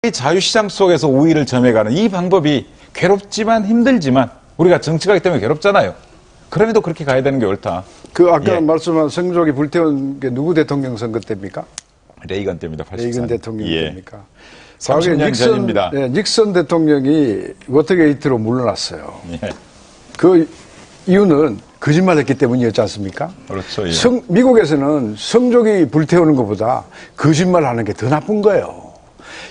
이 자유시장 속에서 우위를 점해가는 이 방법이 괴롭지만 힘들지만 우리가 정치가기 때문에 괴롭잖아요. 그럼에도 그렇게 가야 되는 게 옳다. 아까 말씀한 성적이 불태운 게 누구 대통령 선거 때입니까? 레이건 때입니다. 84년. 레이건 대통령 때입니까? 30년 전입니다. 닉슨 대통령이 워터게이트로 물러났어요. 예. 그 이유는 거짓말했기 때문이었지 않습니까? 그렇죠. 예. 미국에서는 성적이 불태우는 것보다 거짓말하는 게 더 나쁜 거예요.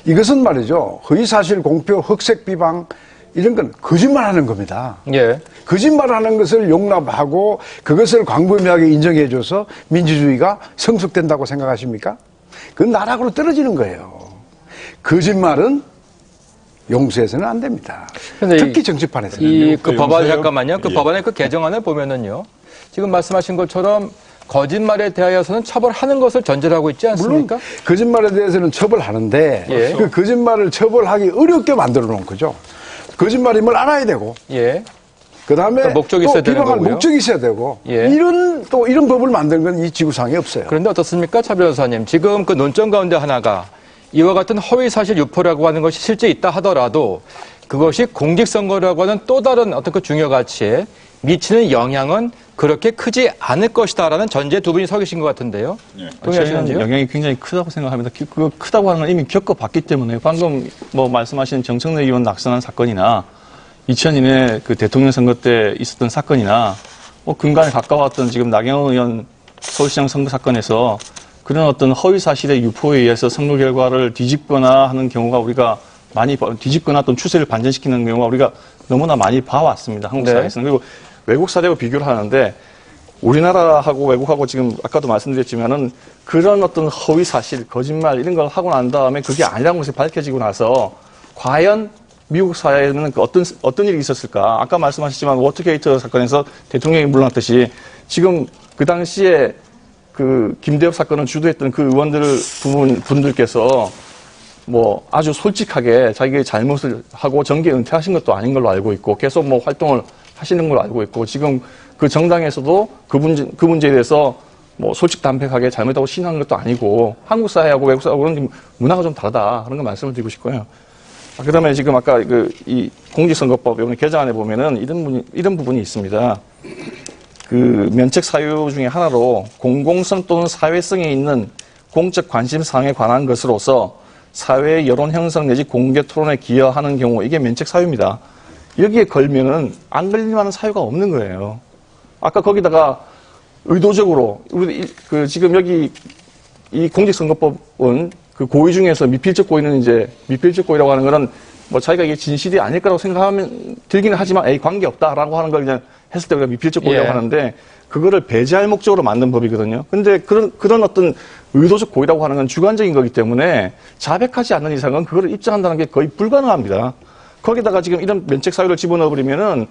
이것은 말이죠. 허위사실 공표, 흑색 비방 이런 건 거짓말하는 겁니다. 예. 거짓말하는 것을 용납하고 그것을 광범위하게 인정해줘서 민주주의가 성숙된다고 생각하십니까? 그건 나락으로 떨어지는 거예요. 거짓말은 용서해서는 안 됩니다. 특히 정치판에서는. 그 법안 잠깐만요. 그 예. 법안의 그 개정안을 보면은요. 지금 말씀하신 것처럼 거짓말에 대하여서는 처벌하는 것을 전제로 하고 있지 않습니까? 물론 거짓말에 대해서는 처벌하는데 예. 그 거짓말을 처벌하기 어렵게 만들어 놓은 거죠. 거짓말임을 알아야 되고. 예. 그다음에 그러니까 목적이 또 있어야 되는 비방할 거고요. 목적이 있어야 되고. 예. 이런 법을 만든 건 이 지구상에 없어요. 그런데 어떻습니까? 차 변호사님. 지금 그 논점 가운데 하나가 이와 같은 허위사실 유포라고 하는 것이 실제 있다 하더라도 그것이 공직선거라고 하는 또 다른 어떤 그 중요 가치에 미치는 영향은 그렇게 크지 않을 것이다라는 전제 두 분이 서 계신 것 같은데요. 저는 동의하시는지요? 영향이 굉장히 크다고 생각합니다. 그 크다고 하는 건 이미 겪어봤기 때문에 방금 말씀하신 정청래 의원 낙선한 사건이나 2002년에 그 대통령 선거 때 있었던 사건이나 근간에 가까웠던 지금 나경원 의원 서울시장 선거 사건에서 그런 어떤 허위 사실의 유포에 의해서 선거 결과를 뒤집거나 하는 경우가 우리가 많이 뒤집거나 또는 추세를 반전시키는 경우가 우리가 너무나 많이 봐왔습니다. 한국 사회에서는. 그리고 외국 사례와 비교를 하는데 우리나라하고 외국하고 지금 아까도 말씀드렸지만은 그런 어떤 허위 사실, 거짓말 이런 걸 하고 난 다음에 그게 아니라는 것이 밝혀지고 나서 과연 미국 사회에는 어떤 일이 있었을까? 아까 말씀하셨지만 워터게이트 사건에서 대통령이 물러났듯이 지금 그 당시에 그 김대엽 사건을 주도했던 그 분들께서 아주 솔직하게 자기의 잘못을 하고 정계 은퇴하신 것도 아닌 걸로 알고 있고 계속 활동을 하시는 걸로 알고 있고 지금 그 정당에서도 그 문제에 대해서 솔직담백하게 잘못하고 신하는 것도 아니고 한국 사회하고 외국 사회하고는 문화가 좀 다르다 그런 거 말씀을 드리고 싶고요. 그다음에 지금 아까 이 공직선거법 이번 개정안에 보면은 이런 부분이 있습니다. 그 면책 사유 중에 하나로 공공성 또는 사회성에 있는 공적 관심 사항에 관한 것으로서 사회의 여론 형성 내지 공개 토론에 기여하는 경우 이게 면책 사유입니다. 여기에 걸면은 안 걸릴 만한 사유가 없는 거예요. 아까 거기다가 의도적으로 지금 여기 이 공직선거법은 그 고의 중에서 미필적 고의는 이제 미필적 고의라고 하는 거는 자기가 이게 진실이 아닐 거라고 생각하면 들기는 하지만 관계없다라고 하는 걸 그냥 했을 때 우리가 미필적 고의라고 하는데 그거를 배제할 목적으로 만든 법이거든요. 근데 그런 어떤 의도적 고의라고 하는 건 주관적인 거기 때문에 자백하지 않는 이상은 그거를 입증한다는 게 거의 불가능합니다. 거기다가 지금 이런 면책 사유를 집어넣어버리면은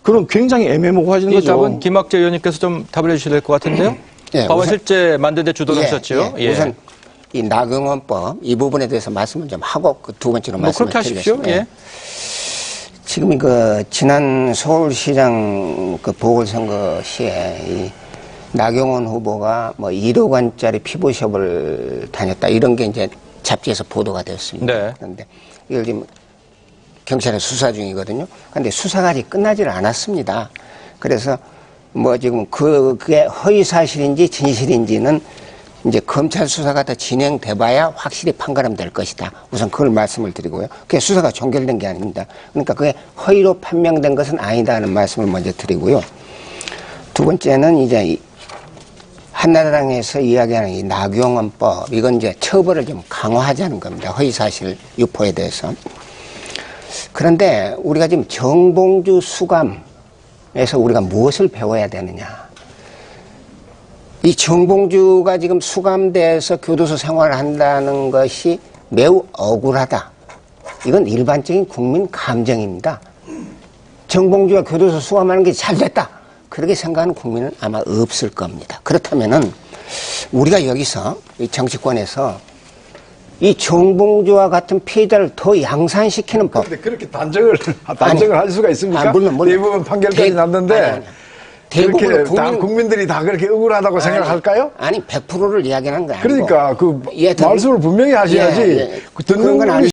그럼 굉장히 애매모호해지는 거죠. 이 답은 김학재 의원님께서 좀 답을 해주셔야 될 것 같은데요. 예, 법안 실제 만든 데 주도를 하셨죠. 예. 우선 이 나경원법 이 부분에 대해서 말씀을 좀 하고 그 두 번째로 말씀을 그렇게 하십시오. 드리겠습니다. 예. 지금 지난 서울시장 그 보궐선거 시에 이 나경원 후보가 1억 원짜리 피부숍을 다녔다 이런 게 이제 잡지에서 보도가 되었습니다. 네. 그런데 이걸 지금 경찰에 수사 중이거든요. 그런데 수사가 아직 끝나질 않았습니다. 그래서 지금 그게 허위 사실인지 진실인지는 이제 검찰 수사가 더 진행돼 봐야 확실히 판가름 될 것이다. 우선 그걸 말씀을 드리고요. 그게 수사가 종결된 게 아닙니다. 그러니까 그게 허위로 판명된 것은 아니다는 말씀을 먼저 드리고요. 두 번째는 이제 한나라당에서 이야기하는 이 나경원법, 이건 이제 처벌을 좀 강화하자는 겁니다. 허위 사실 유포에 대해서. 그런데 우리가 지금 정봉주 수감에서 우리가 무엇을 배워야 되느냐. 이 정봉주가 지금 수감돼서 교도소 생활을 한다는 것이 매우 억울하다. 이건 일반적인 국민 감정입니다. 정봉주가 교도소 수감하는 게 잘 됐다. 그렇게 생각하는 국민은 아마 없을 겁니다. 그렇다면은 우리가 여기서 이 정치권에서 이 정봉주와 같은 피해자를 더 양산시키는 법. 그런데 그렇게 단정을 할 수가 있습니까? 물론. 대법원 판결까지 났는데 대부분 그렇게 다 국민들이 다 그렇게 억울하다고 생각할까요? 아니 100%를 이야기하는 거 아니고. 그러니까 그 예, 말씀을 분명히 하셔야지 예, 예. 그 듣는 그런 건 분이 아니-